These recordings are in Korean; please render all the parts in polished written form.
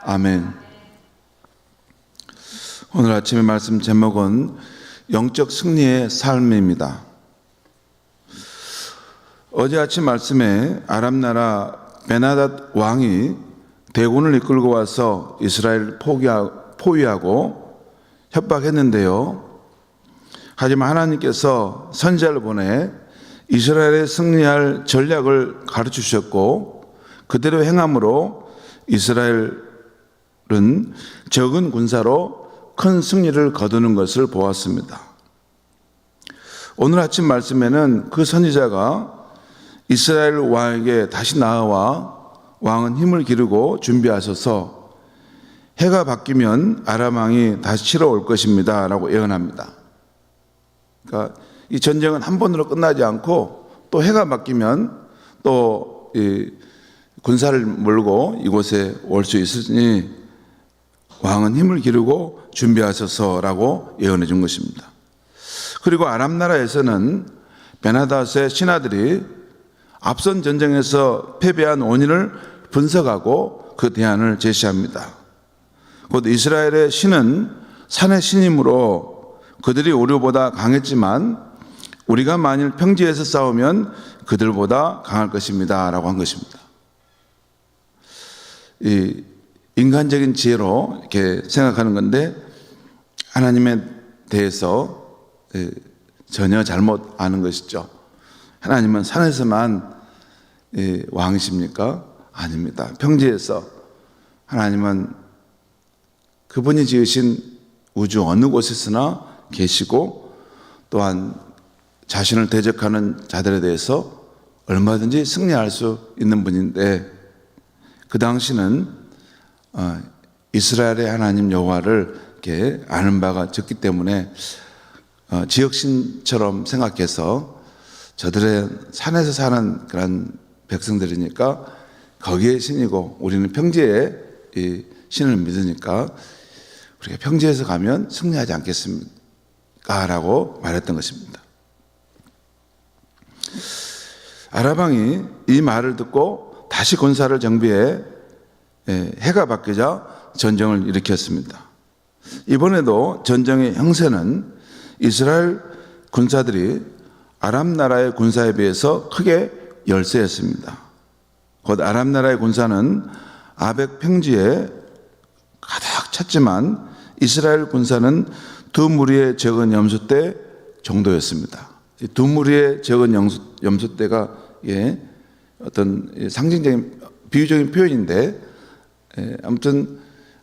아멘. 오늘 아침의 말씀 제목은 영적 승리의 삶입니다. 어제 아침 말씀에 아람 나라 베나닷 왕이 대군을 이끌고 와서 이스라엘을 포위하고 협박했는데요. 하지만 하나님께서 선지자를 보내 이스라엘의 승리할 전략을 가르쳐 주셨고 그대로 행함으로 이스라엘은 적은 군사로 큰 승리를 거두는 것을 보았습니다. 오늘 아침 말씀에는 그 선지자가 이스라엘 왕에게 다시 나아와 왕은 힘을 기르고 준비하셔서 해가 바뀌면 아람 왕이 다시 치러 올 것입니다 라고 예언합니다. 그러니까 이 전쟁은 한 번으로 끝나지 않고 또 해가 바뀌면 또 이 군사를 몰고 이곳에 올 수 있으니 왕은 힘을 기르고 준비하셔서라고 예언해 준 것입니다. 그리고 아람 나라에서는 베나닷의 신하들이 앞선 전쟁에서 패배한 원인을 분석하고 그 대안을 제시합니다. 곧 이스라엘의 신은 산의 신이므로 그들이 우리보다 강했지만 우리가 만일 평지에서 싸우면 그들보다 강할 것입니다 라고 한 것입니다. 이 인간적인 지혜로 이렇게 생각하는 건데 하나님에 대해서 전혀 잘못 아는 것이죠. 하나님은 산에서만 왕이십니까? 아닙니다. 평지에서 하나님은 그분이 지으신 우주 어느 곳에서나 계시고 또한 자신을 대적하는 자들에 대해서 얼마든지 승리할 수 있는 분인데 그 당시는 이스라엘의 하나님 여호와를 이렇게 아는 바가 적기 때문에 지역신처럼 생각해서 저들의 산에서 사는 그런 백성들이니까 거기에 신이고 우리는 평지에 이 신을 믿으니까 우리가 평지에서 가면 승리하지 않겠습니까? 라고 말했던 것입니다. 아람 왕이 이 말을 듣고 다시 군사를 정비해 해가 바뀌자 전쟁을 일으켰습니다. 이번에도 전쟁의 형세는 이스라엘 군사들이 아람 나라의 군사에 비해서 크게 열세했습니다. 곧 아람 나라의 군사는 아벡 평지에 가득 찼지만 이스라엘 군사는 두 무리의 적은 염소떼 정도였습니다. 두 무리의 적은 염소떼가 어떤 상징적인 비유적인 표현인데 아무튼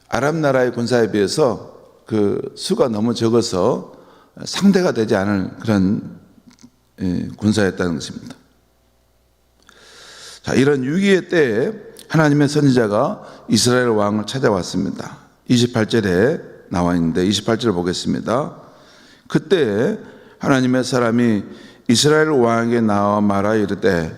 아람 나라의 군사에 비해서 그 수가 너무 적어서 상대가 되지 않을 그런 군사였다는 것입니다. 자, 이런 위기의 때에 하나님의 선지자가 이스라엘 왕을 찾아왔습니다. 28절에 나와 있는데 28절을 보겠습니다. 그때 하나님의 사람이 이스라엘 왕에게 나와 말하여 이르되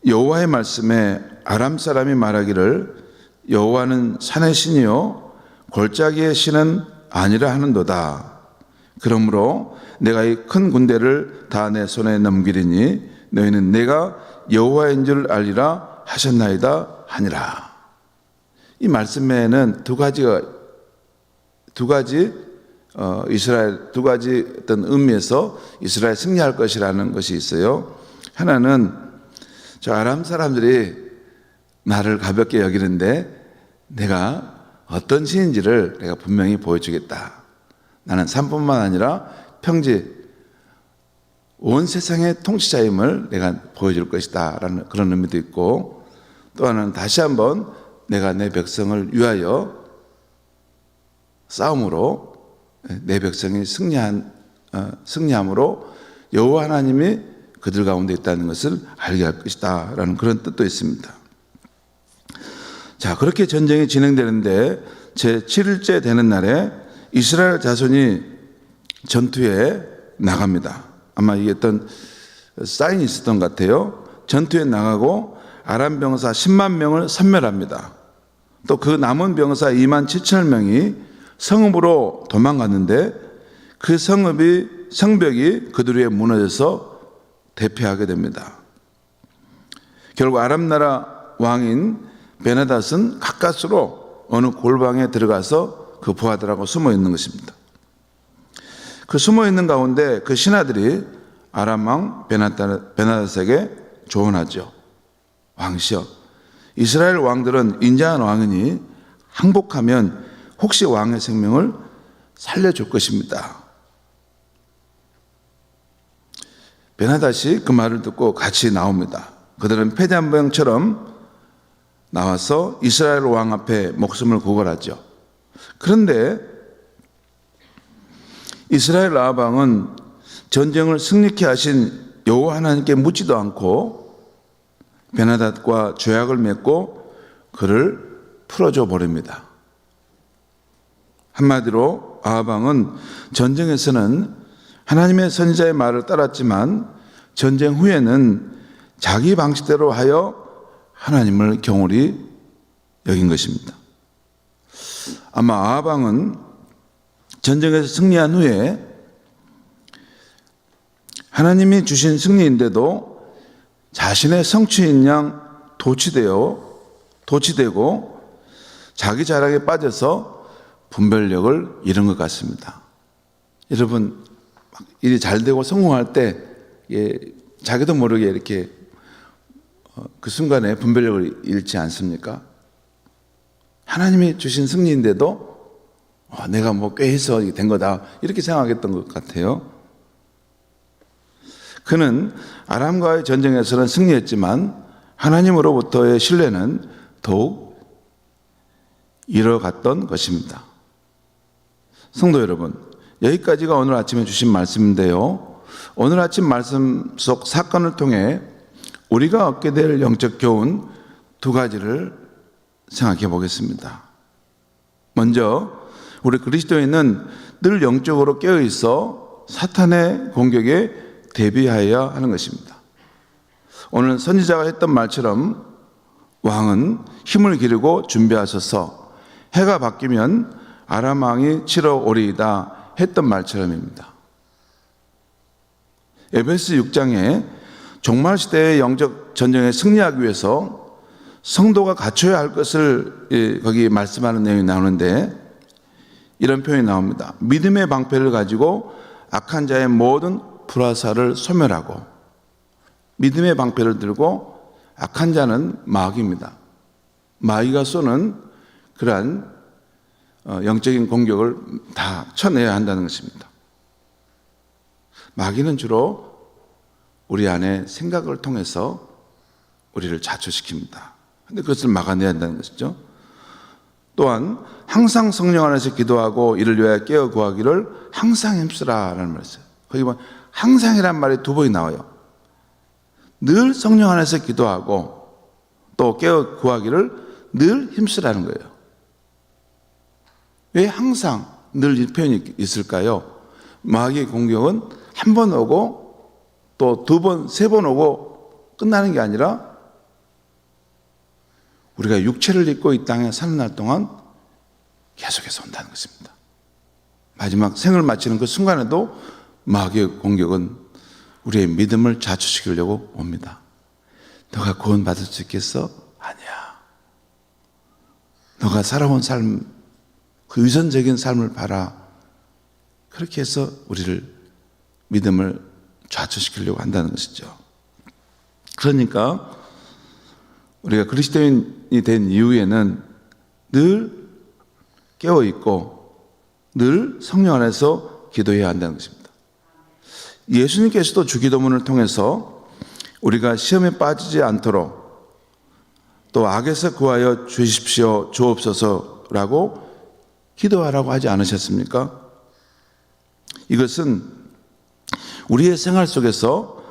여호와의 말씀에 아람 사람이 말하기를 여호와는 산의 신이요 골짜기의 신은 아니라 하는도다. 그러므로 내가 이 큰 군대를 다 내 손에 넘기리니 너희는 내가 여호와인 줄 알리라 하셨나이다 하니라. 이 말씀에는 두 가지 어떤 의미에서 이스라엘 승리할 것이라는 것이 있어요. 하나는 저 아람 사람들이 나를 가볍게 여기는데 내가 어떤 신인지를 내가 분명히 보여주겠다. 나는 산뿐만 아니라 평지 온 세상의 통치자임을 내가 보여줄 것이다 라는 그런 의미도 있고 또 하나는 다시 한번 내가 내 백성을 위하여 싸움으로 내 백성이 승리함으로 여호와 하나님이 그들 가운데 있다는 것을 알게 할 것이다 라는 그런 뜻도 있습니다. 자, 그렇게 전쟁이 진행되는데 제 7일째 되는 날에 이스라엘 자손이 전투에 나갑니다. 아마 이게 어떤 사인이 있었던 것 같아요. 전투에 나가고 아람 병사 10만 명을 섬멸합니다. 또 그 남은 병사 2만 7천 명이 성읍으로 도망갔는데 그 성벽이 그들 위에 무너져서 대피하게 됩니다. 결국 아람 나라 왕인 베나닷은 가까스로 어느 골방에 들어가서 그 부하들하고 숨어 있는 것입니다. 그 숨어 있는 가운데 그 신하들이 아람 왕 베나닷에게 조언하죠. 왕시여, 이스라엘 왕들은 인자한 왕이니 항복하면 혹시 왕의 생명을 살려줄 것입니다. 베나닷이 그 말을 듣고 같이 나옵니다. 그들은 패잔병처럼 나와서 이스라엘 왕 앞에 목숨을 구걸하죠. 그런데 이스라엘 아합 왕은 전쟁을 승리케 하신 여호와 하나님께 묻지도 않고 베나닷과 조약을 맺고 그를 풀어줘 버립니다. 한마디로 아합 왕은 전쟁에서는 하나님의 선지자의 말을 따랐지만 전쟁 후에는 자기 방식대로 하여 하나님을 경홀히 여긴 것입니다. 아마 아합 왕은 전쟁에서 승리한 후에 하나님이 주신 승리인데도 자신의 성취인 양 도취되고 자기 자랑에 빠져서 분별력을 잃은 것 같습니다. 여러분, 일이 잘 되고 성공할 때 자기도 모르게 이렇게 그 순간에 분별력을 잃지 않습니까? 하나님이 주신 승리인데도 내가 뭐 꽤 해서 된 거다 이렇게 생각했던 것 같아요. 그는 아람과의 전쟁에서는 승리했지만 하나님으로부터의 신뢰는 더욱 잃어갔던 것입니다. 성도 여러분, 여기까지가 오늘 아침에 주신 말씀인데요. 오늘 아침 말씀 속 사건을 통해 우리가 얻게 될 영적 교훈 두 가지를 생각해 보겠습니다. 먼저 우리 그리스도인은 늘 영적으로 깨어 있어 사탄의 공격에 대비하여야 하는 것입니다. 오늘 선지자가 했던 말처럼 왕은 힘을 기르고 준비하셔서 해가 바뀌면 아람 왕이 치러 오리이다 했던 말처럼입니다. 에베소 6장에 종말 시대의 영적 전쟁에 승리하기 위해서 성도가 갖춰야 할 것을 거기 말씀하는 내용이 나오는데 이런 표현이 나옵니다. 믿음의 방패를 가지고 악한 자의 모든 불화살을 소멸하고, 믿음의 방패를 들고 악한 자는 마귀입니다. 마귀가 쏘는 그러한 영적인 공격을 다 쳐내야 한다는 것입니다. 마귀는 주로 우리 안에 생각을 통해서 우리를 자초시킵니다. 그런데 그것을 막아내야 한다는 것이죠. 또한 항상 성령 안에서 기도하고 이를 위하여 깨어 구하기를 항상 힘쓰라라는 말이 있어요. 거기 보면 항상이란 말이 두 번이 나와요. 늘 성령 안에서 기도하고 또 깨어 구하기를 늘 힘쓰라는 거예요. 왜 항상 늘 이 표현이 있을까요? 마귀의 공격은 한 번 오고 또 두 번, 세 번 오고 끝나는 게 아니라 우리가 육체를 입고 이 땅에 사는 날 동안 계속해서 온다는 것입니다. 마지막 생을 마치는 그 순간에도 마귀의 공격은 우리의 믿음을 자초시키려고 옵니다. 너가 구원받을 수 있겠어? 아니야. 너가 살아온 삶, 그 유선적인 삶을 봐라. 그렇게 해서 우리를 믿음을 좌초시키려고 한다는 것이죠. 그러니까 우리가 그리스도인이 된 이후에는 늘 깨어있고 늘 성령 안에서 기도해야 한다는 것입니다. 예수님께서도 주기도문을 통해서 우리가 시험에 빠지지 않도록 또 악에서 구하여 주십시오 주옵소서라고 기도하라고 하지 않으셨습니까? 이것은 우리의 생활 속에서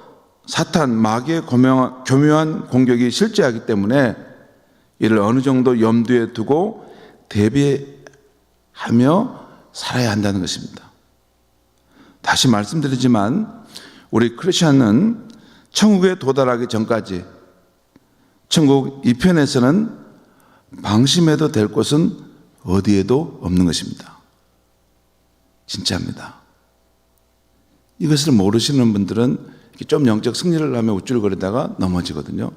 사탄, 마귀의 교묘한 공격이 실제하기 때문에 이를 어느 정도 염두에 두고 대비하며 살아야 한다는 것입니다. 다시 말씀드리지만 우리 크리스천은 천국에 도달하기 전까지 천국 이편에서는 방심해도 될 곳은 어디에도 없는 것입니다. 진짜입니다. 이것을 모르시는 분들은 좀 영적 승리를 하며 우쭐거리다가 넘어지거든요.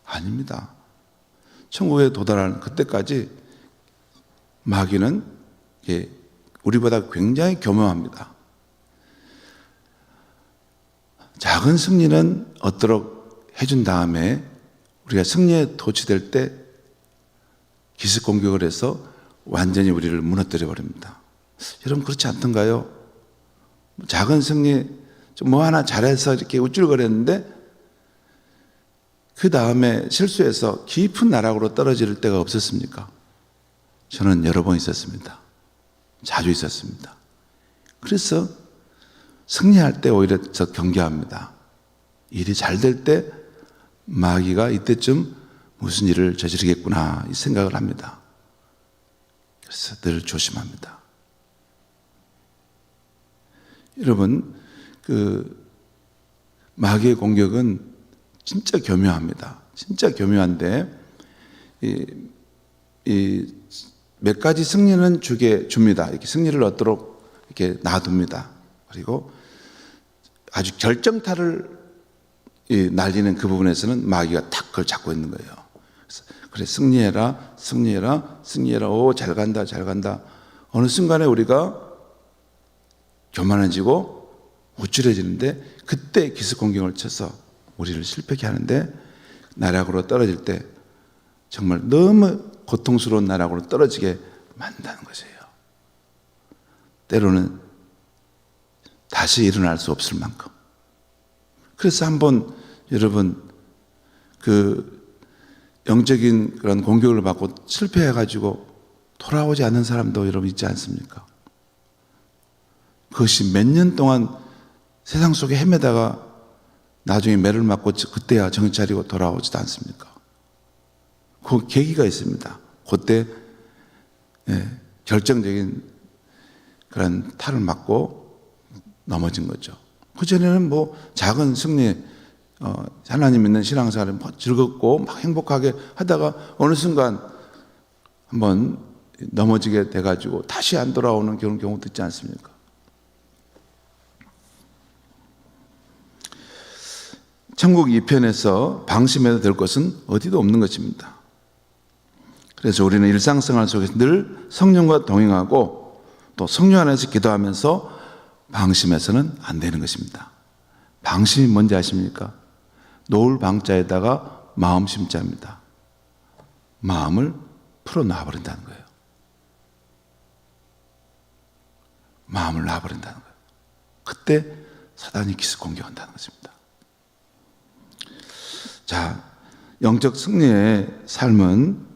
아닙니다. 천국에 도달하는 그때까지 마귀는 우리보다 굉장히 교묘합니다. 작은 승리는 얻도록 해준 다음에 우리가 승리에 도취될 때 기습 공격을 해서 완전히 우리를 무너뜨려 버립니다. 여러분 그렇지 않던가요? 작은 승리 뭐 하나 잘해서 이렇게 우쭐거렸는데 그 다음에 실수해서 깊은 나락으로 떨어질 때가 없었습니까? 저는 여러 번 있었습니다. 자주 있었습니다. 그래서 승리할 때 오히려 더 경계합니다. 일이 잘 될 때 마귀가 이때쯤 무슨 일을 저지르겠구나 이 생각을 합니다. 그래서 늘 조심합니다. 여러분, 마귀의 공격은 진짜 교묘합니다. 진짜 교묘한데 몇 가지 승리는 줍니다. 이렇게 승리를 얻도록 이렇게 놔둡니다. 그리고 아주 결정타를 날리는 그 부분에서는 마귀가 탁 그걸 잡고 있는 거예요. 그래 승리해라, 승리해라, 승리해라. 오, 잘 간다, 잘 간다. 어느 순간에 우리가 교만해지고 우쭐해지는데 그때 기습 공격을 쳐서 우리를 실패케 하는데 나락으로 떨어질 때 정말 너무 고통스러운 나락으로 떨어지게 만든다는 것이에요. 때로는 다시 일어날 수 없을 만큼. 그래서 한번 여러분 영적인 그런 공격을 받고 실패해가지고 돌아오지 않는 사람도 여러분 있지 않습니까? 그것이 몇 년 동안 세상 속에 헤매다가 나중에 매를 맞고 그때야 정신 차리고 돌아오지도 않습니까? 그 계기가 있습니다. 그때 결정적인 그런 탈을 맞고 넘어진 거죠. 그전에는 뭐 작은 승리, 하나님 믿는 신앙생활을 즐겁고 막 행복하게 하다가 어느 순간 한번 넘어지게 돼가지고 다시 안 돌아오는 그런 경우도 있지 않습니까? 천국 2편에서 방심해도 될 것은 어디도 없는 것입니다. 그래서 우리는 일상생활 속에서 늘 성령과 동행하고 또 성령 안에서 기도하면서 방심해서는 안 되는 것입니다. 방심이 뭔지 아십니까? 놓을 방자에다가 마음 심자입니다. 마음을 풀어놔버린다는 거예요. 마음을 놔버린다는 거예요. 그때 사단이 기습 공격한다는 것입니다. 자, 영적 승리의 삶은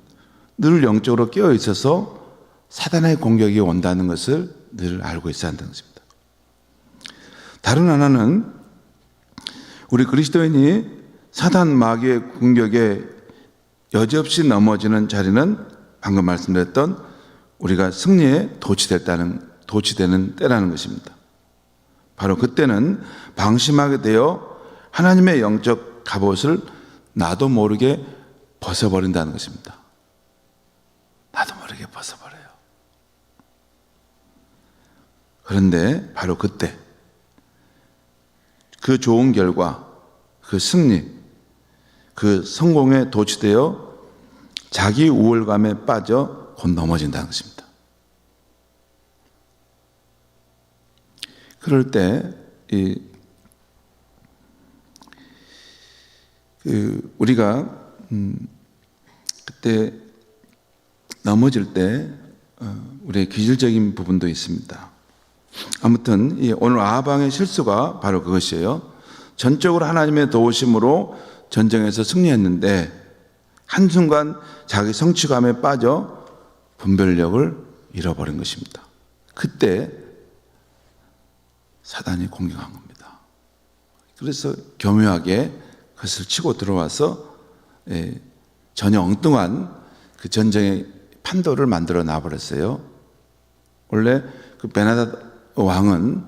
늘 영적으로 깨어 있어서 사단의 공격이 온다는 것을 늘 알고 있어야 한다는 것입니다. 다른 하나는 우리 그리스도인이 사단 마귀의 공격에 여지없이 넘어지는 자리는 방금 말씀드렸던 우리가 승리에 도취되는 때라는 것입니다. 바로 그때는 방심하게 되어 하나님의 영적 갑옷을 나도 모르게 벗어버린다는 것입니다. 나도 모르게 벗어버려요. 그런데 바로 그때 그 좋은 결과, 그 승리, 그 성공에 도취되어 자기 우월감에 빠져 곧 넘어진다는 것입니다. 그럴 때 우리가 그때 넘어질 때 우리의 기질적인 부분도 있습니다. 아무튼 오늘 아합왕의 실수가 바로 그것이에요. 전적으로 하나님의 도우심으로 전쟁에서 승리했는데 한순간 자기 성취감에 빠져 분별력을 잃어버린 것입니다. 그때 사단이 공격한 겁니다. 그래서 교묘하게 그것을 치고 들어와서 전혀 엉뚱한 그 전쟁의 판도를 만들어 놔버렸어요. 원래 그 베나닷 왕은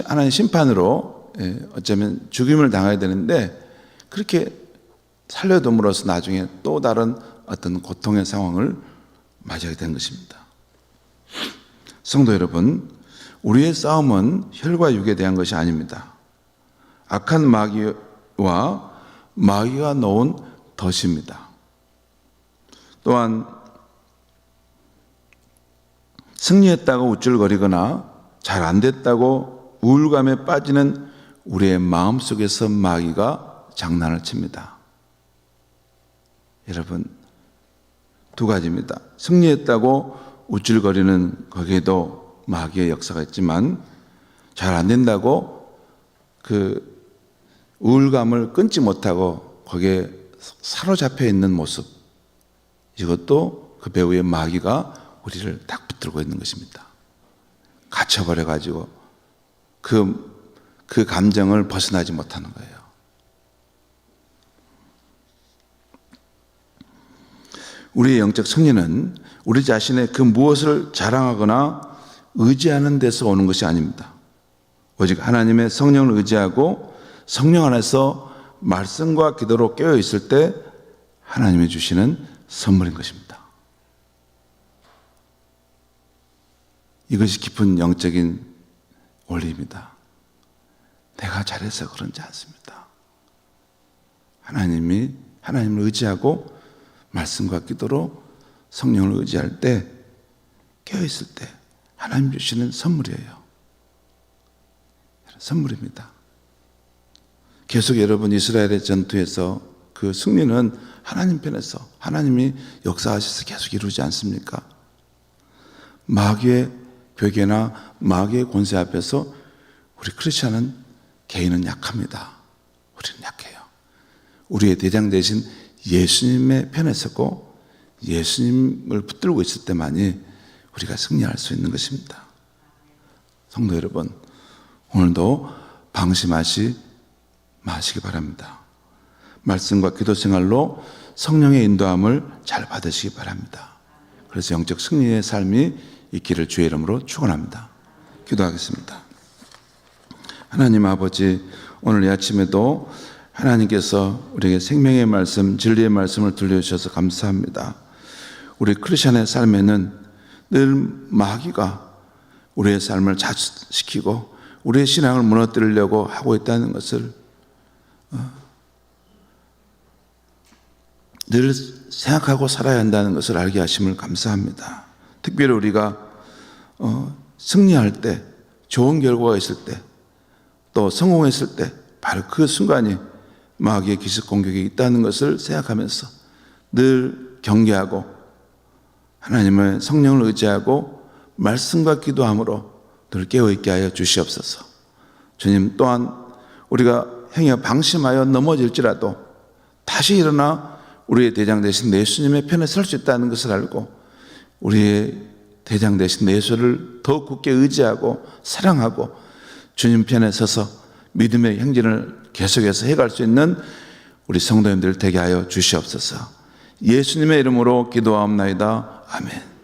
하나님 심판으로 어쩌면 죽임을 당해야 되는데 그렇게 살려둠으로써 나중에 또 다른 어떤 고통의 상황을 맞이하게 된 것입니다. 성도 여러분, 우리의 싸움은 혈과 육에 대한 것이 아닙니다. 악한 마귀와 마귀가 놓은 덫입니다. 또한 승리했다고 우쭐거리거나 잘 안 됐다고 우울감에 빠지는 우리의 마음속에서 마귀가 장난을 칩니다. 여러분, 두 가지입니다. 승리했다고 우쭐거리는 거기에도 마귀의 역사가 있지만, 잘 안 된다고 그 우울감을 끊지 못하고 거기에 사로잡혀 있는 모습, 이것도 그 배후의 마귀가 우리를 딱 붙들고 있는 것입니다. 갇혀버려가지고 그 감정을 벗어나지 못하는 거예요. 우리의 영적 승리는 우리 자신의 그 무엇을 자랑하거나 의지하는 데서 오는 것이 아닙니다. 오직 하나님의 성령을 의지하고 성령 안에서 말씀과 기도로 깨어 있을 때 하나님이 주시는 선물인 것입니다. 이것이 깊은 영적인 원리입니다. 내가 잘해서 그런지 않습니다. 하나님을 의지하고 말씀과 기도로 성령을 의지할 때, 깨어있을 때 하나님 주시는 선물이에요. 선물입니다. 계속 여러분 이스라엘의 전투에서 그 승리는 하나님 편에서 하나님이 역사하셔서 계속 이루지 않습니까? 마귀의 벽에나 마귀의 권세 앞에서 우리 크리스천은, 개인은 약합니다. 우리는 약해요. 우리의 대장 되신 예수님의 편에 서고 예수님을 붙들고 있을 때만이 우리가 승리할 수 있는 것입니다. 성도 여러분, 오늘도 방심하지 마시기 바랍니다. 말씀과 기도 생활로 성령의 인도함을 잘 받으시기 바랍니다. 그래서 영적 승리의 삶이 있기를 주의 이름으로 축원합니다. 기도하겠습니다. 하나님 아버지, 오늘 이 아침에도 하나님께서 우리에게 생명의 말씀, 진리의 말씀을 들려주셔서 감사합니다. 우리 크리스천의 삶에는 늘 마귀가 우리의 삶을 자극시키고 우리의 신앙을 무너뜨리려고 하고 있다는 것을 늘 생각하고 살아야 한다는 것을 알게 하심을 감사합니다. 특별히 우리가 승리할 때, 좋은 결과가 있을 때, 또 성공했을 때 바로 그 순간이 마귀의 기습 공격이 있다는 것을 생각하면서 늘 경계하고 하나님의 성령을 의지하고 말씀과 기도함으로 늘 깨어있게 하여 주시옵소서. 주님, 또한 우리가 행여 방심하여 넘어질지라도 다시 일어나 우리의 대장 되신 예수님의 편에 설 수 있다는 것을 알고 우리의 대장 되신 예수를 더욱 굳게 의지하고 사랑하고 주님 편에 서서 믿음의 행진을 계속해서 해갈 수 있는 우리 성도님들 되게 하여 주시옵소서. 예수님의 이름으로 기도하옵나이다. 아멘.